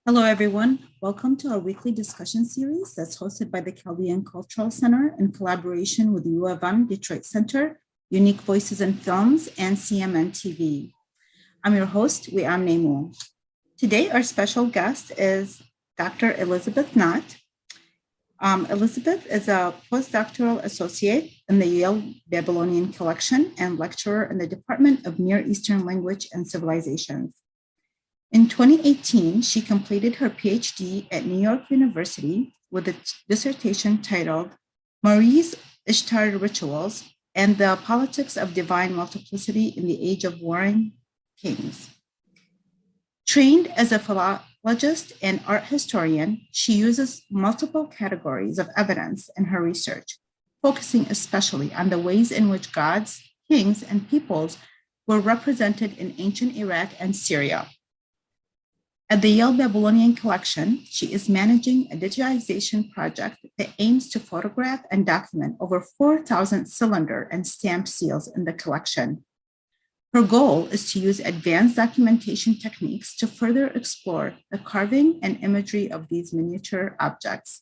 Hello, everyone. Welcome to our weekly discussion series that's hosted by the Chaldean Cultural Center in collaboration with the U of M Detroit Center, Unique Voices in Films, and CMN TV. I'm your host, Wiam Nemu. Today, our special guest is Dr. Elizabeth Knott. Elizabeth is a postdoctoral associate in the Yale Babylonian Collection and lecturer in the Department of Near Eastern Language and Civilizations. In 2018, she completed her PhD at New York University with a dissertation titled Marie's Ištar Rituals and the Politics of Divine Multiplicity in the Age of Warring Kings. Trained as a philologist and art historian, she uses multiple categories of evidence in her research, focusing especially on the ways in which gods, kings, and peoples were represented in ancient Iraq and Syria. At the Yale Babylonian Collection, she is managing a digitization project that aims to photograph and document over 4,000 cylinder and stamp seals in the collection. Her goal is to use advanced documentation techniques to further explore the carving and imagery of these miniature objects.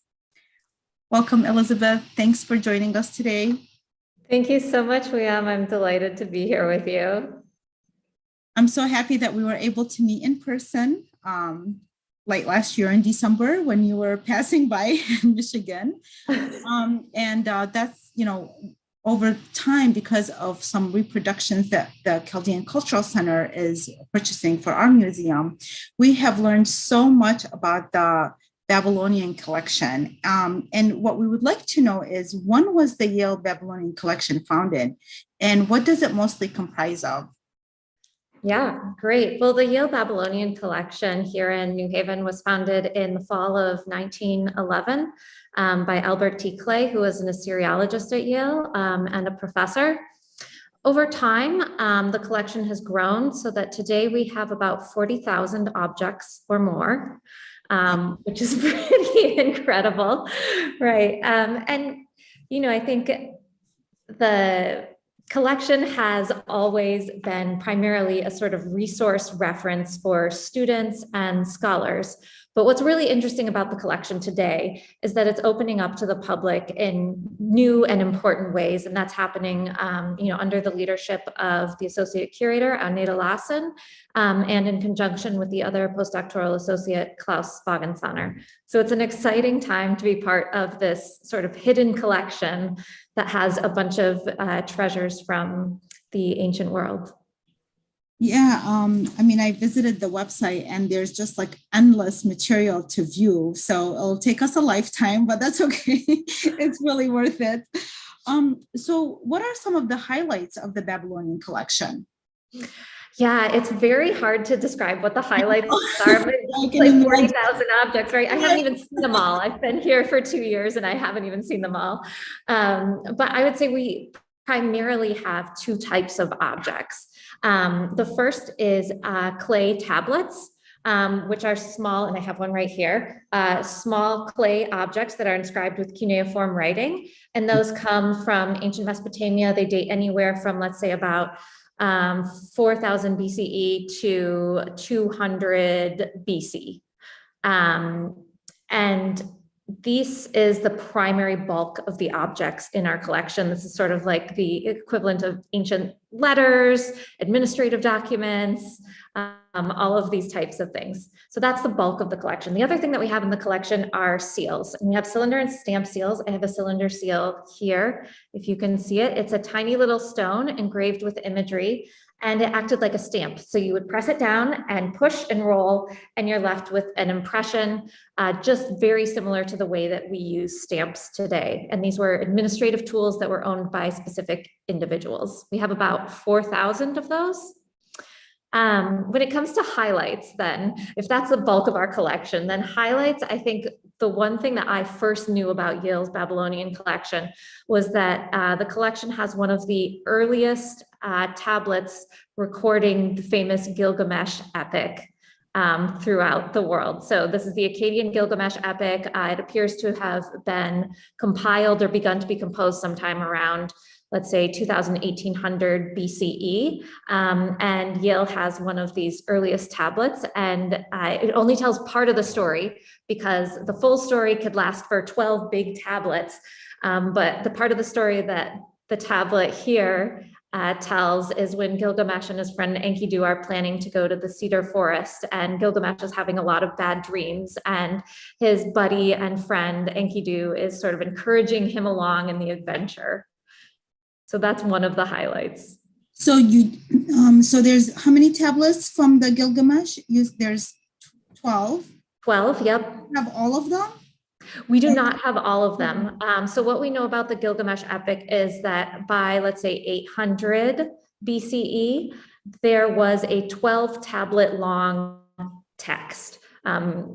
Welcome, Elizabeth. Thanks for joining us today. Thank you so much, Wiam. I'm delighted to be here with you. I'm so happy that we were able to meet in person late last year in December when you were passing by in Michigan. That's, over time, because of some reproductions that the Chaldean Cultural Center is purchasing for our museum, we have learned so much about the Babylonian collection. And what we would like to know is, when was the Yale Babylonian Collection founded, and what does it mostly comprise of? Yeah, great. Well, the Yale Babylonian Collection here in New Haven was founded in the fall of 1911 by Albert T. Clay, who was an Assyriologist at Yale and a professor. Over time, the collection has grown so that today we have about 40,000 objects or more, which is pretty incredible, right? I think the collection has always been primarily a sort of resource reference for students and scholars. But what's really interesting about the collection today is that it's opening up to the public in new and important ways. And that's happening under the leadership of the associate curator, Agneta Lassen, and in conjunction with the other postdoctoral associate, Klaus Wagensanner. So it's an exciting time to be part of this sort of hidden collection that has a bunch of treasures from the ancient world. Yeah, I visited the website and there's just like endless material to view. So it'll take us a lifetime, but that's okay. It's really worth it. So what are some of the highlights of the Babylonian collection? Yeah, it's very hard to describe what the highlights are. It's like 40,000 objects, right? I haven't even seen them all. I've been here for 2 years and I haven't even seen them all. But I would say we primarily have two types of objects. The first is clay tablets, which are small, and I have one right here, small clay objects that are inscribed with cuneiform writing. And those come from ancient Mesopotamia. They date anywhere from, let's say, about 4000 BCE to 200 BC. And this is the primary bulk of the objects in our collection. This is sort of like the equivalent of ancient letters, administrative documents, all of these types of things. So that's the bulk of the collection. The other thing that we have in the collection are seals. And we have cylinder and stamp seals. I have a cylinder seal here, if you can see it. It's a tiny little stone engraved with imagery, and it acted like a stamp. So you would press it down and push and roll, and you're left with an impression, just very similar to the way that we use stamps today. And these were administrative tools that were owned by specific individuals. We have about 4,000 of those. When it comes to highlights, then, if that's the bulk of our collection, then highlights, I think the one thing that I first knew about Yale's Babylonian collection was that the collection has one of the earliest tablets recording the famous Gilgamesh epic throughout the world. So this is the Akkadian Gilgamesh epic. It appears to have been compiled or begun to be composed sometime around let's say 2000, 1800 BCE. And Yale has one of these earliest tablets, and it only tells part of the story because the full story could last for 12 big tablets. But the part of the story that the tablet here tells is when Gilgamesh and his friend Enkidu are planning to go to the cedar forest, and Gilgamesh is having a lot of bad dreams, and his buddy and friend Enkidu is sort of encouraging him along in the adventure. So that's one of the highlights. So so there's how many tablets from the Gilgamesh? There's 12. 12, yep. You have all of them? We do not have all of them. So what we know about the Gilgamesh epic is that by, let's say, 800 BCE, there was a 12 tablet long text.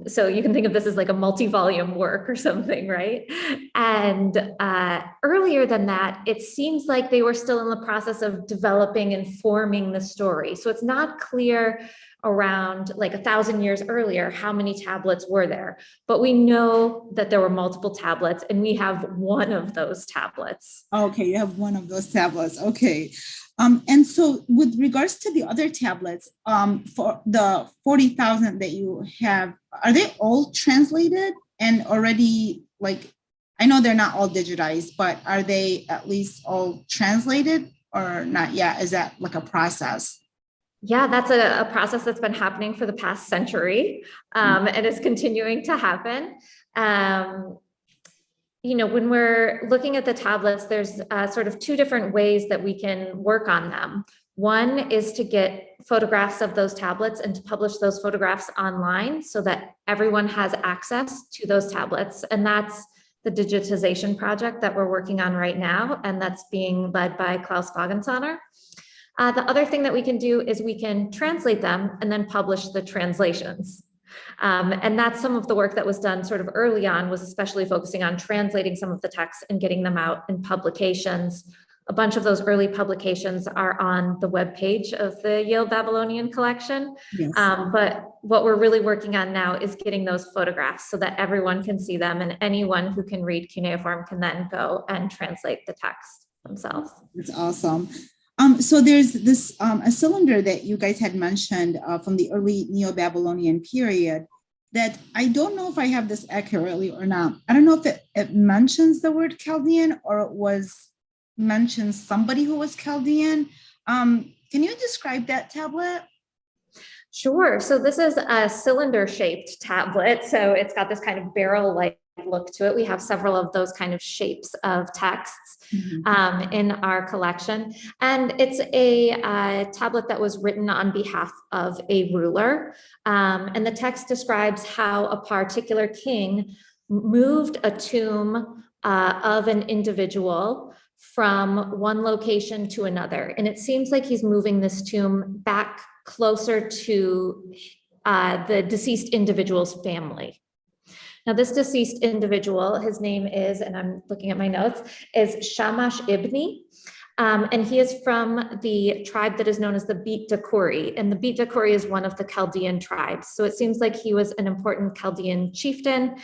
So you can think of this as like a multi-volume work or something, right? And earlier than that, it seems like they were still in the process of developing and forming the story. So it's not clear around like 1,000 years earlier how many tablets were there, but we know that there were multiple tablets, and we have one of those tablets. Okay, you have one of those tablets. Okay. And so with regards to the other tablets, for the 40,000 that you have, are they all translated and already, like, I know they're not all digitized, but are they at least all translated or not yet? Is that like a process? Yeah, that's a process that's been happening for the past century, and is continuing to happen. You know, when we're looking at the tablets, there's sort of two different ways that we can work on them. One is to get photographs of those tablets and to publish those photographs online so that everyone has access to those tablets. And that's the digitization project that we're working on right now, and that's being led by Klaus Wagensonner. The other thing that we can do is we can translate them and then publish the translations. And that's some of the work that was done sort of early on, was especially focusing on translating some of the texts and getting them out in publications. A bunch of those early publications are on the webpage of the Yale Babylonian Collection. Yes. But what we're really working on now is getting those photographs so that everyone can see them, and anyone who can read cuneiform can then go and translate the text themselves. That's awesome. So there's this a cylinder that you guys had mentioned from the early Neo-Babylonian period that I don't know if I have this accurately or not. I don't know if it mentions the word Chaldean or it was mentions somebody who was Chaldean. Can you describe that tablet? Sure. So this is a cylinder-shaped tablet. So it's got this kind of barrel-like look to it. We have several of those kind of shapes of texts in our collection. And it's a tablet that was written on behalf of a ruler. And the text describes how a particular king moved a tomb of an individual from one location to another. And it seems like he's moving this tomb back closer to the deceased individual's family. Now, this deceased individual, his name is, and I'm looking at my notes, is Shamash Ibni. And he is from the tribe that is known as the Beit Dakuri. And the Beit Dakuri is one of the Chaldean tribes. So it seems like he was an important Chaldean chieftain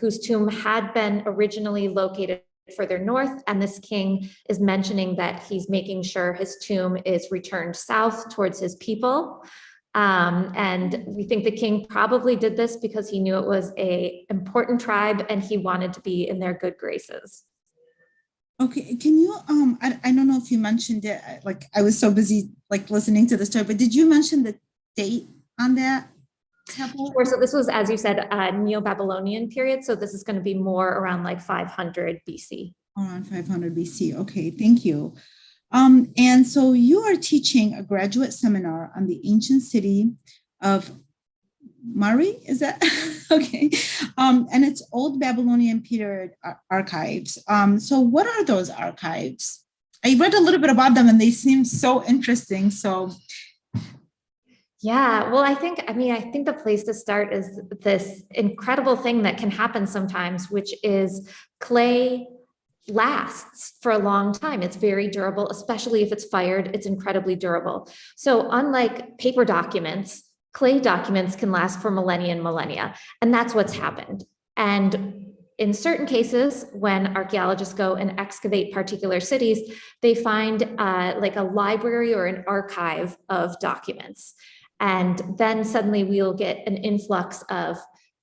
whose tomb had been originally located further north. And this king is mentioning that he's making sure his tomb is returned south towards his people. And we think the king probably did this because he knew it was an important tribe and he wanted to be in their good graces. Okay, can you, I don't know if you mentioned it, like I was so busy like listening to the story, but did you mention the date on that tablet? Sure, so this was, as you said, Neo-Babylonian period. So this is going to be more around like 500 BC. Around 500 BC, okay, thank you. And so you are teaching a graduate seminar on the ancient city of Mari, is that okay? And it's old Babylonian period archives. So what are those archives? I read a little bit about them and they seem so interesting. So yeah, well, I think the place to start is this incredible thing that can happen sometimes, which is clay lasts for a long time. It's very durable, especially if it's fired, it's incredibly durable. So unlike paper documents, clay documents can last for millennia and millennia. And that's what's happened. And in certain cases, when archaeologists go and excavate particular cities, they find like a library or an archive of documents. And then suddenly we'll get an influx of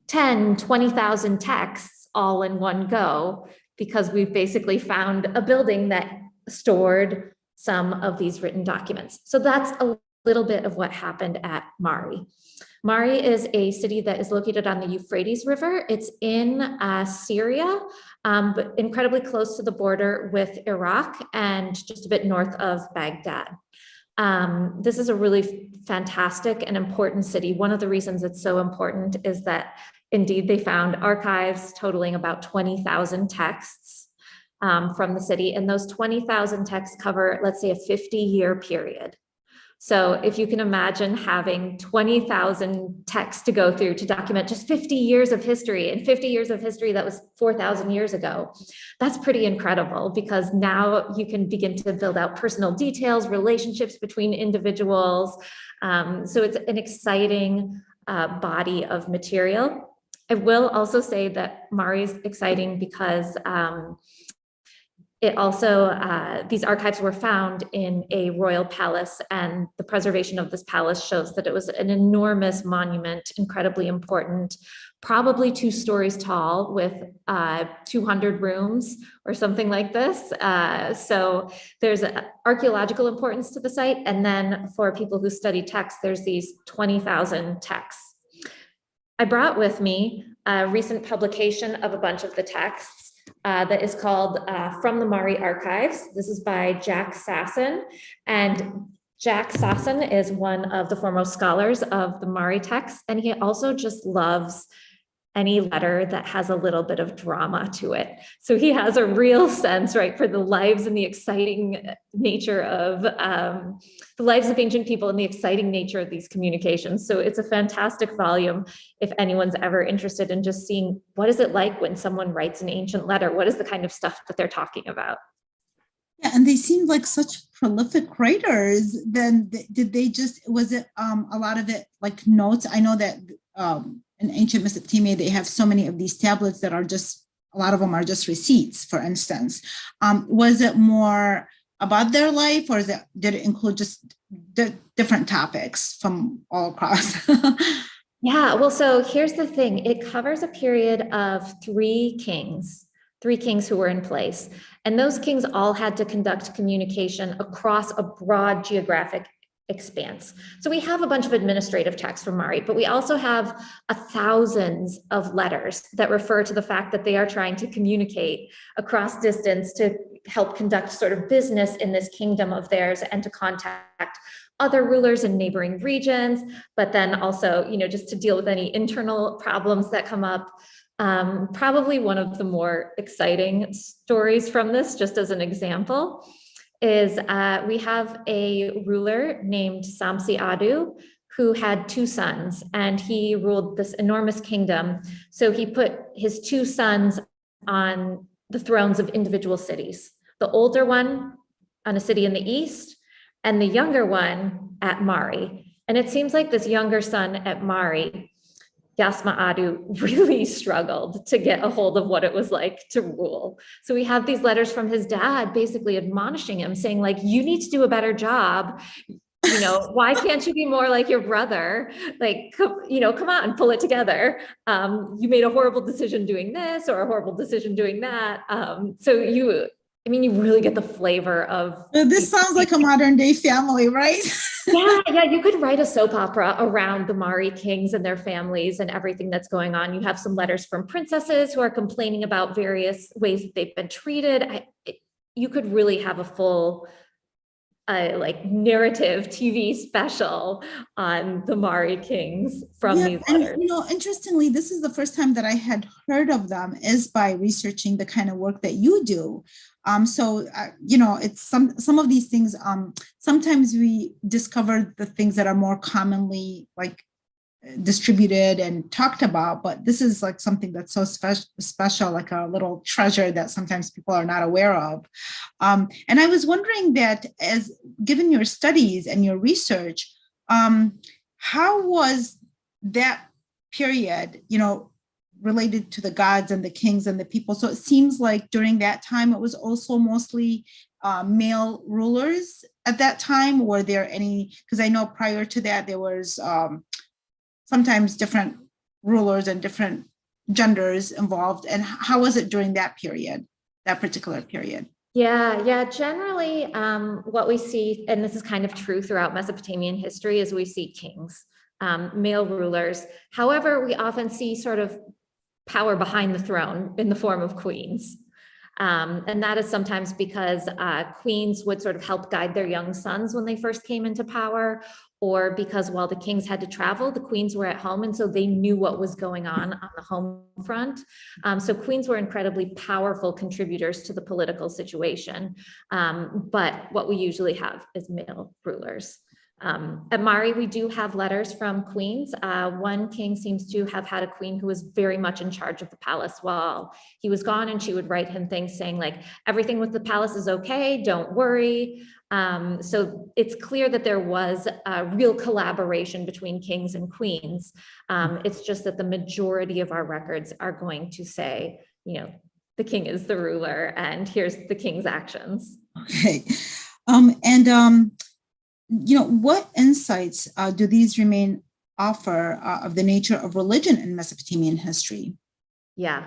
10, 20,000 texts all in one go, because we've basically found a building that stored some of these written documents. So that's a little bit of what happened at Mari. Mari is a city that is located on the Euphrates River. It's in Syria, but incredibly close to the border with Iraq and just a bit north of Baghdad. This is a really fantastic and important city. One of the reasons it's so important is that indeed they found archives totaling about 20,000 texts from the city, and those 20,000 texts cover, let's say, a 50-year period. So if you can imagine having 20,000 texts to go through to document just 50 years of history, and 50 years of history that was 4,000 years ago, that's pretty incredible, because now you can begin to build out personal details, relationships between individuals. So it's an exciting body of material. I will also say that Mari is exciting because it also, these archives were found in a royal palace, and the preservation of this palace shows that it was an enormous monument, incredibly important, probably 2 stories tall with 200 rooms or something like this. So there's archaeological importance to the site. And then for people who study text, there's these 20,000 texts. I brought with me a recent publication of a bunch of the texts. That is called From the Mari Archives. This is by Jack Sasson. And Jack Sasson is one of the foremost scholars of the Mari texts. And he also just loves any letter that has a little bit of drama to it. So he has a real sense, right, for the lives and the exciting nature of the lives of ancient people and the exciting nature of these communications. So it's a fantastic volume if anyone's ever interested in just seeing what is it like when someone writes an ancient letter? What is the kind of stuff that they're talking about? Yeah, and they seemed like such prolific writers. Then did they just, was it a lot of it like notes? I know that in ancient Mesopotamia, they have so many of these tablets that are just, a lot of them are just receipts, for instance. Was it more about their life, or did it include just different topics from all across? Yeah, well, so here's the thing. It covers a period of 3 kings who were in place. And those kings all had to conduct communication across a broad geographic expanse. So we have a bunch of administrative texts from Mari, but we also have thousands of letters that refer to the fact that they are trying to communicate across distance to help conduct sort of business in this kingdom of theirs and to contact other rulers in neighboring regions, but then also, just to deal with any internal problems that come up. Probably one of the more exciting stories from this, just as an example, is we have a ruler named Samsi Adu who had 2 sons, and he ruled this enormous kingdom. So he put his 2 sons on the thrones of individual cities. The older one on a city in the east, and the younger one at Mari. And it seems like this younger son at Mari, Yasma Adu, really struggled to get a hold of what it was like to rule. So we have these letters from his dad basically admonishing him, saying like, you need to do a better job. Why can't you be more like your brother? Like, come on, pull it together. You made a horrible decision doing this or a horrible decision doing that. So you really get the flavor of. This sounds like a modern day family, right? Yeah, you could write a soap opera around the Mari kings and their families and everything that's going on. You have some letters from princesses who are complaining about various ways that they've been treated. You could really have a full narrative TV special on the Mari kings from these letters. And, interestingly, this is the first time that I had heard of them is by researching the kind of work that you do. It's some of these things, sometimes we discover the things that are more commonly distributed and talked about, but this is like something that's so special, like a little treasure that sometimes people are not aware of. And I was wondering that, as given your studies and your research, how was that period, related to the gods and the kings and the people. So it seems like during that time, it was also mostly male rulers at that time. Were there any, because I know prior to that, there was sometimes different rulers and different genders involved. And how was it during that period, that particular period? Yeah. Generally, what we see, and this is kind of true throughout Mesopotamian history, is we see kings, male rulers. However, we often see sort of power behind the throne in the form of queens. And that is sometimes because queens would sort of help guide their young sons when they first came into power, or because while the kings had to travel, the queens were at home, and so they knew what was going on the home front. So queens were incredibly powerful contributors to the political situation. But what we usually have is male rulers. At Mari, we do have letters from queens. One king seems to have had a queen who was very much in charge of the palace while he was gone, and she would write him things saying like, everything with the palace is okay, don't worry. So it's clear that there was a real collaboration between kings and queens. It's just that the majority of our records are going to say, the king is the ruler and here's the king's actions. Okay. What insights do these remain offer of the nature of religion in Mesopotamian history? Yeah,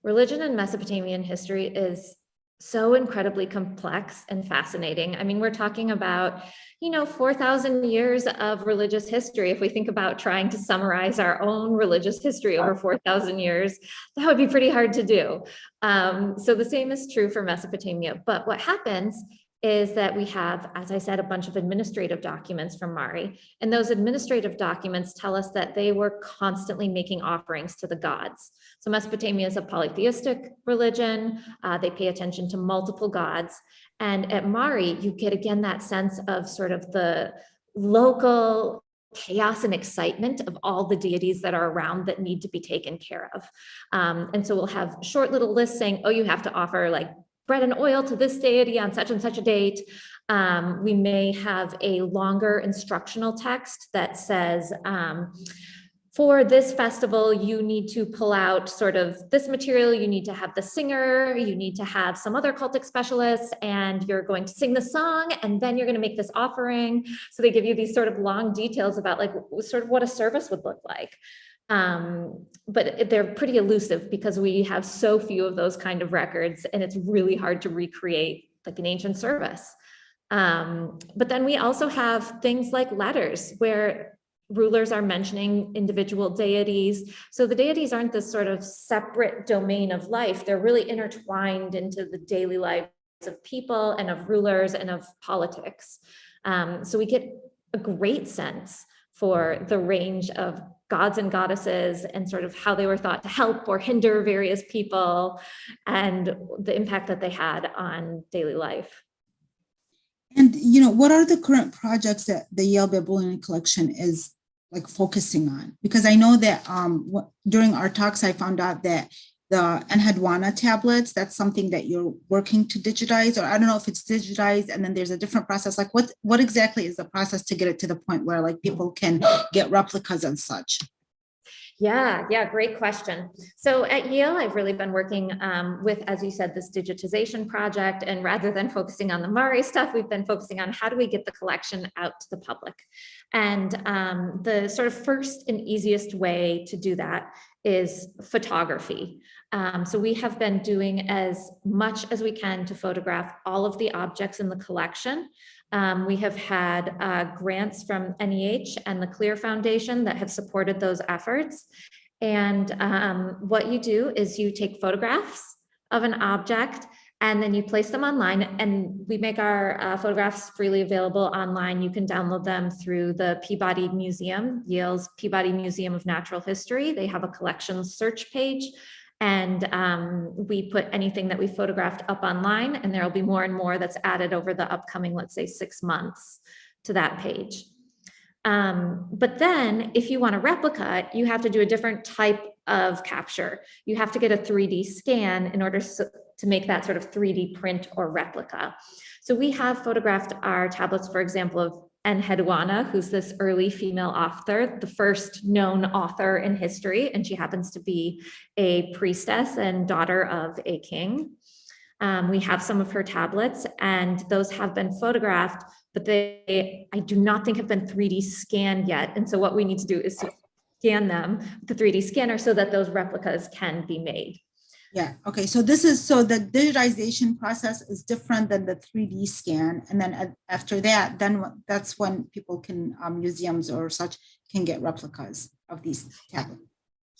religion in Mesopotamian history is so incredibly complex and fascinating. I mean, we're talking about, 4,000 years of religious history. If we think about trying to summarize our own religious history over 4,000 years, that would be pretty hard to do. So the same is true for Mesopotamia. But what happens is that we have, as I said, a bunch of administrative documents from Mari. And those administrative documents tell us that they were constantly making offerings to the gods. So Mesopotamia is a polytheistic religion. They pay attention to multiple gods. And at Mari, you get again that sense of sort of the local chaos and excitement of all the deities that are around that need to be taken care of. And so we'll have short little lists saying, oh, you have to offer like bread and oil to this deity on such and such a date. We may have a longer instructional text that says, for this festival, you need to pull out sort of this material, you need to have the singer, you need to have some other cultic specialists, and you're going to sing the song, and then you're going to make this offering. So they give you these sort of long details about like sort of what a service would look like. But they're pretty elusive because we have so few of those kind of records, and it's really hard to recreate like an ancient service. But then we also have things like letters where rulers are mentioning individual deities. So the deities aren't this sort of separate domain of life. They're really intertwined into the daily lives of people and of rulers and of politics. So we get a great sense for the range of gods and goddesses and sort of how they were thought to help or hinder various people and the impact that they had on daily life. And, what are the current projects that the Yale Babylonian Collection is like focusing on? Because I know that during our talks, I found out that the Enheduanna tablets, that's something that you're working to digitize, or I don't know if it's digitized and then there's a different process. Like what exactly is the process to get it to the point where like people can get replicas and such? Yeah, great question. So at Yale, I've really been working with, as you said, this digitization project. And rather than focusing on the Mari stuff, we've been focusing on how do we get the collection out to the public. And the sort of first and easiest way to do that is photography. So we have been doing as much as we can to photograph all of the objects in the collection. We have had grants from NEH and the Clear Foundation that have supported those efforts. And what you do is you take photographs of an object and then you place them online, and we make our photographs freely available online. You can download them through the Peabody Museum, Yale's Peabody Museum of Natural History. They have a collections search page. And we put anything that we photographed up online, and there'll be more and more that's added over the upcoming, let's say, 6 months to that page. But then if you want a replica, you have to do a different type of capture. You have to get a 3D scan in order to make that sort of 3D print or replica. So we have photographed our tablets, for example, of Enheduanna, who's this early female author, the first known author in history, and she happens to be a priestess and daughter of a king. We have some of her tablets, and those have been photographed, but I do not think have been 3D scanned yet. And so what we need to do is to scan them with the 3D scanner so that those replicas can be made. Yeah, okay, so the digitization process is different than the 3D scan. And then after that, that's when people can, museums or such can get replicas of these tablets.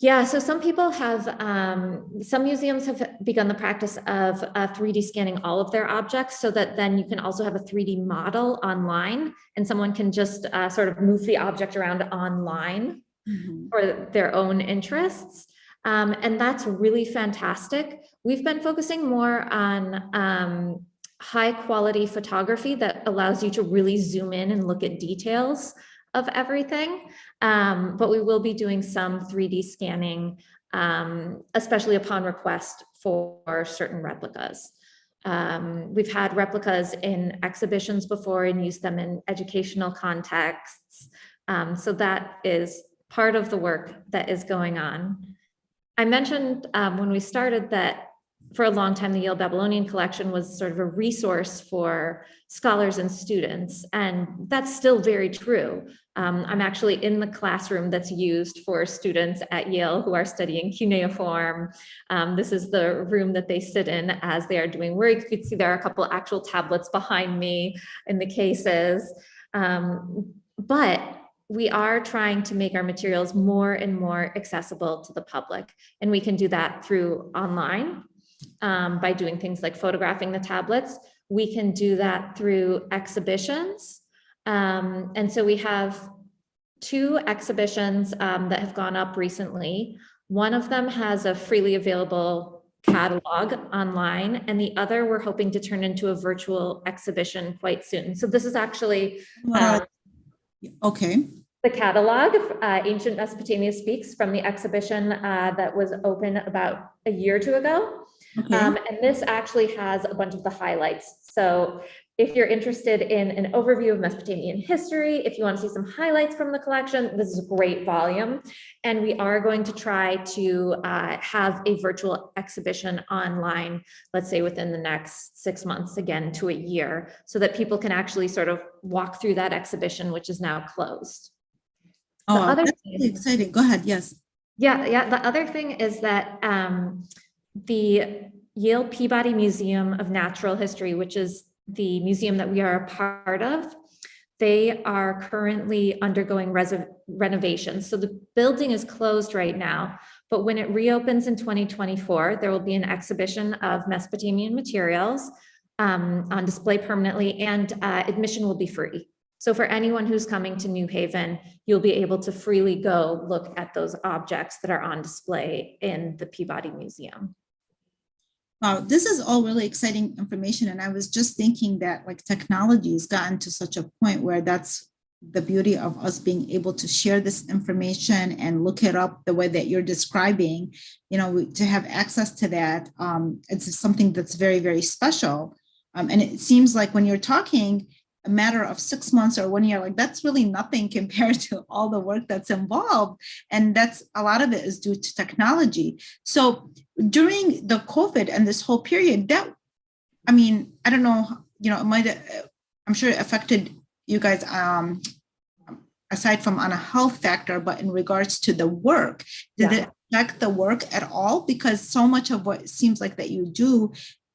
Yeah, so some people have, some museums have begun the practice of 3D scanning all of their objects so that then you can also have a 3D model online and someone can just sort of move the object around online for their own interests. And that's really fantastic. We've been focusing more on high quality photography that allows you to really zoom in and look at details of everything. But we will be doing some 3D scanning, especially upon request for certain replicas. We've had replicas in exhibitions before and used them in educational contexts. So that is part of the work that is going on. I mentioned when we started that for a long time, the Yale Babylonian Collection was sort of a resource for scholars and students, and that's still very true. I'm actually in the classroom that's used for students at Yale who are studying cuneiform. This is the room that they sit in as they are doing work. You can see there are a couple actual tablets behind me in the cases, but we are trying to make our materials more and more accessible to the public, and we can do that through online. By doing things like photographing the tablets. We can do that through exhibitions. And so we have 2 exhibitions that have gone up recently. One of them has a freely available catalog online, and the other we're hoping to turn into a virtual exhibition quite soon. So this is actually okay. The catalog of Ancient Mesopotamia Speaks from the exhibition that was open about a year or 2 ago. Okay. And this actually has a bunch of the highlights. So if you're interested in an overview of Mesopotamian history, if you want to see some highlights from the collection, this is a great volume. And we are going to try to have a virtual exhibition online, let's say within the next 6 months, again, to a year, so that people can actually sort of walk through that exhibition, which is now closed. Oh, that's really exciting. Go ahead. Yes. Yeah. The other thing is that the Yale Peabody Museum of Natural History, which is the museum that we are a part of, they are currently undergoing renovations. So the building is closed right now, but when it reopens in 2024, there will be an exhibition of Mesopotamian materials on display permanently, and admission will be free. So for anyone who's coming to New Haven, you'll be able to freely go look at those objects that are on display in the Peabody Museum. Wow, this is all really exciting information. And I was just thinking that like technology has gotten to such a point where that's the beauty of us being able to share this information and look it up the way that you're describing, you know, to have access to that. It's something that's very, very special. And it seems like when you're talking, a matter of 6 months or 1 year, like that's really nothing compared to all the work that's involved. And that's a lot of it is due to technology. So during the COVID and this whole period, that, I mean, I don't know, you know, it might, I'm sure it affected you guys, aside from on a health factor, but in regards to the work, did it affect the work at all? Because so much of what it seems like that you do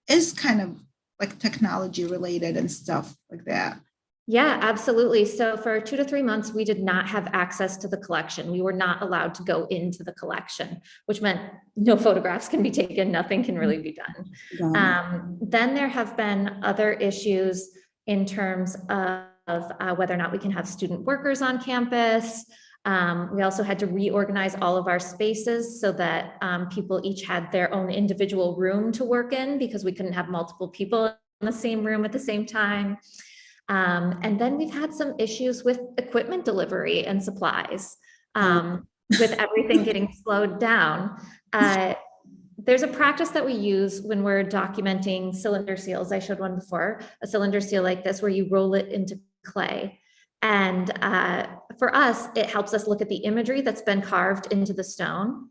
is kind of like technology related and stuff like that. Yeah, absolutely. So for 2 to 3 months, we did not have access to the collection. We were not allowed to go into the collection, which meant no photographs can be taken, nothing can really be done. Then there have been other issues in terms of whether or not we can have student workers on campus. We also had to reorganize all of our spaces so that people each had their own individual room to work in, because we couldn't have multiple people in the same room at the same time. And then we've had some issues with equipment delivery and supplies, with everything getting slowed down. There's a practice that we use when we're documenting cylinder seals. I showed one before, a cylinder seal like this, where you roll it into clay. And for us, it helps us look at the imagery that's been carved into the stone.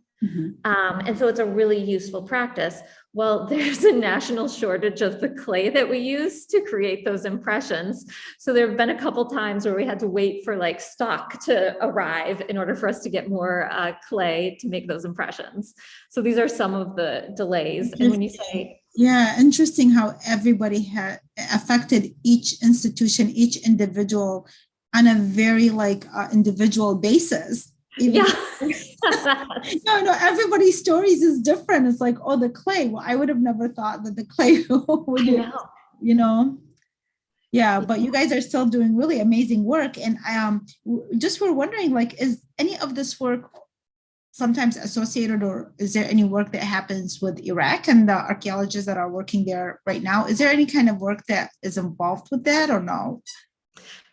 And so it's a really useful practice. Well, there's a national shortage of the clay that we use to create those impressions. So there have been a couple times where we had to wait for like stock to arrive in order for us to get more clay to make those impressions. So these are some of the delays. And when you say, yeah, interesting how everybody had affected each institution, each individual on a very like individual basis. Yeah. No, everybody's stories is different. It's like, oh, the clay. Well, I would have never thought that the clay would, yeah, but you guys are still doing really amazing work. And just were wondering, like, is any of this work sometimes associated, or is there any work that happens with Iraq and the archaeologists that are working there right now? Is there any kind of work that is involved with that or no?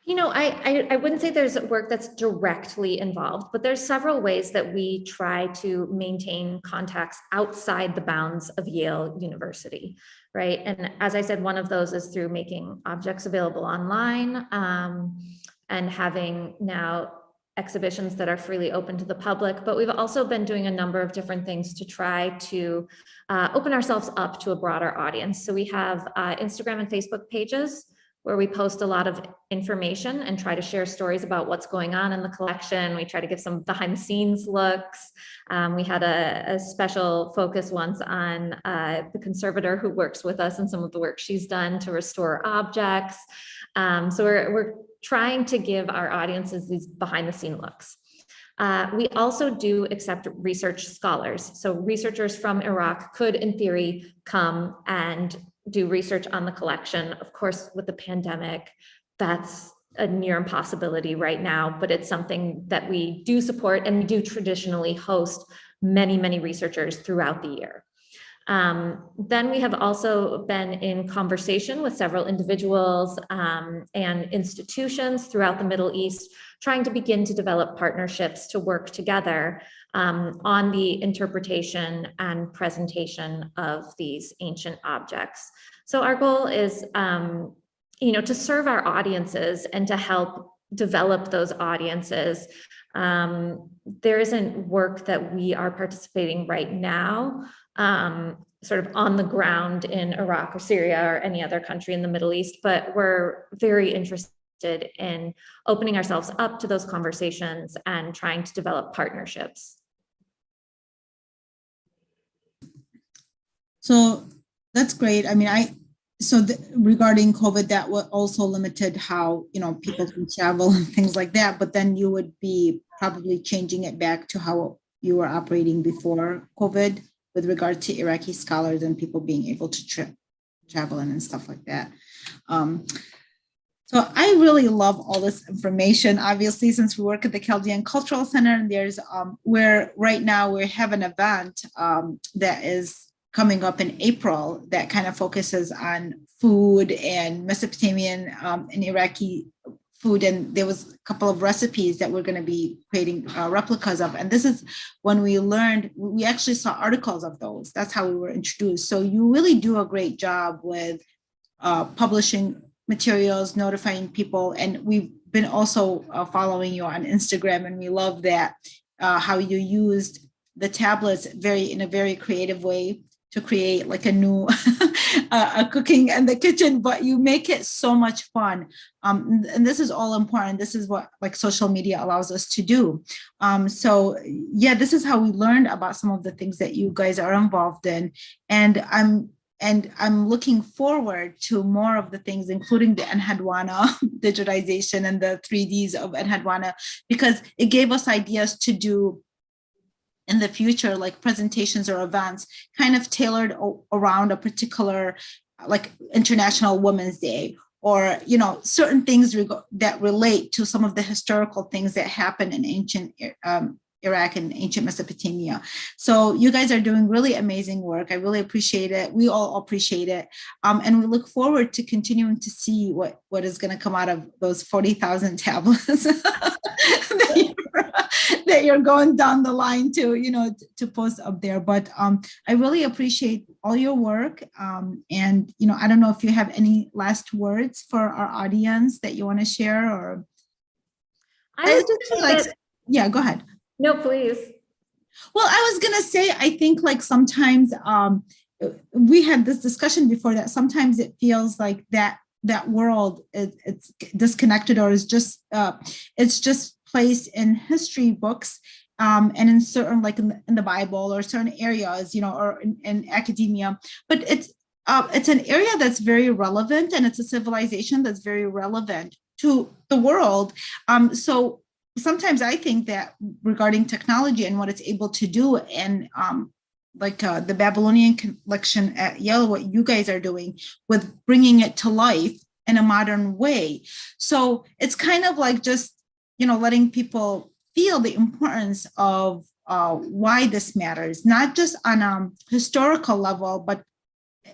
I wouldn't say there's work that's directly involved, but there's several ways that we try to maintain contacts outside the bounds of Yale University, right? And as I said, one of those is through making objects available online and having now exhibitions that are freely open to the public. But we've also been doing a number of different things to try to open ourselves up to a broader audience. So we have Instagram and Facebook pages where we post a lot of information and try to share stories about what's going on in the collection. We try to give some behind the scenes looks. We had a special focus once on the conservator who works with us and some of the work she's done to restore objects. So we're trying to give our audiences these behind the scene looks. We also do accept research scholars. So researchers from Iraq could, in theory, come and do research on the collection. Of course, with the pandemic, that's a near impossibility right now, but it's something that we do support, and we do traditionally host many, many researchers throughout the year. Then we have also been in conversation with several individuals and institutions throughout the Middle East, trying to begin to develop partnerships to work together on the interpretation and presentation of these ancient objects. So our goal is, to serve our audiences and to help develop those audiences. There isn't work that we are participating right now, sort of on the ground in Iraq or Syria or any other country in the Middle East, but we're very interested in opening ourselves up to those conversations and trying to develop partnerships. So that's great. I mean, regarding COVID, that was also limited how, people can travel and things like that, but then you would be probably changing it back to how you were operating before COVID with regard to Iraqi scholars and people being able to travel in and stuff like that. So I really love all this information, obviously, since we work at the Chaldean Cultural Center, and there's where right now we have an event that is coming up in April that kind of focuses on food and Mesopotamian and Iraqi food. And there was a couple of recipes that we're going to be creating replicas of. And this is when we learned, we actually saw articles of those. That's how we were introduced. So you really do a great job with publishing materials, notifying people. And we've been also following you on Instagram, and we love that, how you used the tablets in a very creative way to create like a new a cooking in the kitchen, but you make it so much fun. And this is all important. This is what like social media allows us to do. So yeah, this is how we learned about some of the things that you guys are involved in. And I'm looking forward to more of the things, including the Enhadwana digitization and the 3Ds of Enhadwana, because it gave us ideas to do in the future, like presentations or events kind of tailored around a particular like International Women's Day, or, certain things that relate to some of the historical things that happen in ancient Iraq and ancient Mesopotamia. So you guys are doing really amazing work. I really appreciate it. We all appreciate it. And we look forward to continuing to see what is going to come out of those 40,000 tablets that you're going down the line to post up there. But I really appreciate all your work. And, I don't know if you have any last words for our audience that you want to share, or. I would just say that, yeah, go ahead. no, please. Well, I was going to say, I think like sometimes we had this discussion before that sometimes it feels like that world it's disconnected, or is just it's just placed in history books and in certain, like in the Bible or certain areas, or in academia. But it's an area that's very relevant, and it's a civilization that's very relevant to the world. So sometimes I think that regarding technology and what it's able to do, and the Babylonian Collection at Yale, what you guys are doing with bringing it to life in a modern way. So it's kind of like just, letting people feel the importance of why this matters, not just on a historical level, but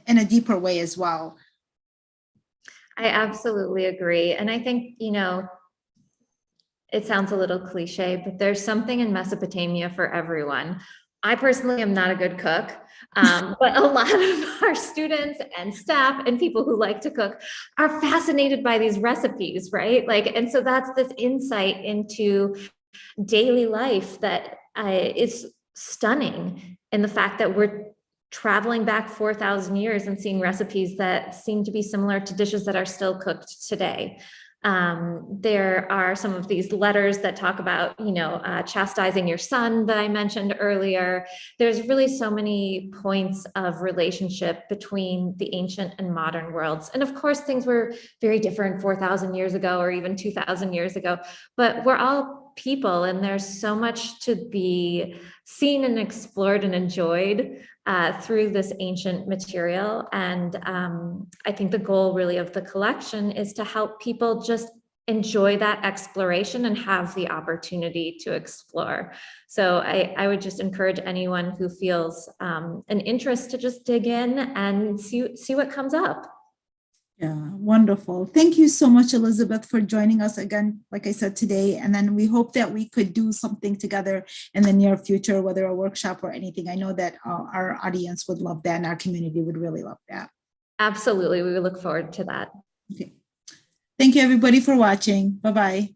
in a deeper way as well. I absolutely agree. And I think, it sounds a little cliche, but there's something in Mesopotamia for everyone. I personally am not a good cook, but a lot of our students and staff and people who like to cook are fascinated by these recipes, right? And so that's this insight into daily life that is stunning. And the fact that we're traveling back 4,000 years and seeing recipes that seem to be similar to dishes that are still cooked today. There are some of these letters that talk about, chastising your son that I mentioned earlier. There's really so many points of relationship between the ancient and modern worlds. And of course, things were very different 4,000 years ago, or even 2,000 years ago, but we're all people, and there's so much to be seen and explored and enjoyed through this ancient material. And I think the goal really of the collection is to help people just enjoy that exploration and have the opportunity to explore. So I would just encourage anyone who feels an interest to just dig in and see what comes up. Yeah, wonderful. Thank you so much, Elizabeth, for joining us again, like I said, today. And then we hope that we could do something together in the near future, whether a workshop or anything. I know that our audience would love that, and our community would really love that. Absolutely. We look forward to that. Okay. Thank you, everybody, for watching. Bye-bye.